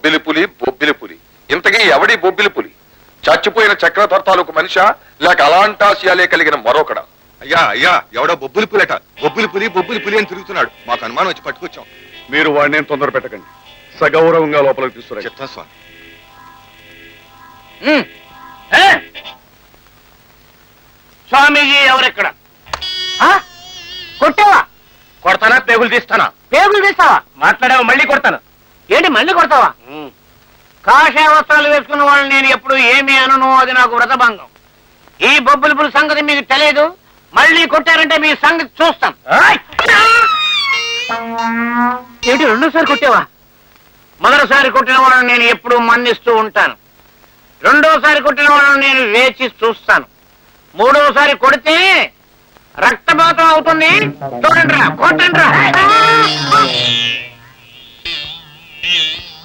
బొబ్బిలి పులి బొబ్బిలి పులి. ఇంతకీ ఎవడి బొబ్బిలి పులి? చచ్చిపోయిన చక్రధర్ తాలూకు మనిషా లేక అలాంటాశయాలే కలిగిన మరొకడా? అయ్యా అయ్యా, ఎవడో బొబ్బులి పులట. బొబ్బులి పులి అని తిరుగుతున్నాడు. మాకు అనుమానం వచ్చి పట్టుకొచ్చాం. మీరు వాడిని తొందర పెట్టకండి, సగౌరవంగా లోపలికి తీసుకురా. చెప్తాను స్వామి. స్వామీజీ ఎవరెక్కడ? కొట్టావా? కొడతానా పేగులు తీస్తానా? పేగులు తీస్తావా? మాట్లాడావా మళ్ళీ కొడతాను. ఏంటి మళ్ళీ కొడతావా? కాషాయ వస్త్రాలు వేసుకున్న వాళ్ళని నేను ఎప్పుడు ఏమి అనను, అది నాకు వ్రతభంగం. ఈ బొబ్బుల సంగతి మీకు తెలియదు. మళ్ళీ కొట్టారంటే మీ సంగతి చూస్తాం. ఏంటి రెండోసారి కొట్టావా? మొదటిసారి కొట్టిన వాళ్ళని నేను ఎప్పుడు మన్నిస్తూ ఉంటాను. రెండోసారి కొట్టిన వాళ్ళని నేను వేచి చూస్తాను. మూడోసారి కొడితే రక్తపాతం అవుతుంది. చూడండి రా, కొట్టండి రా.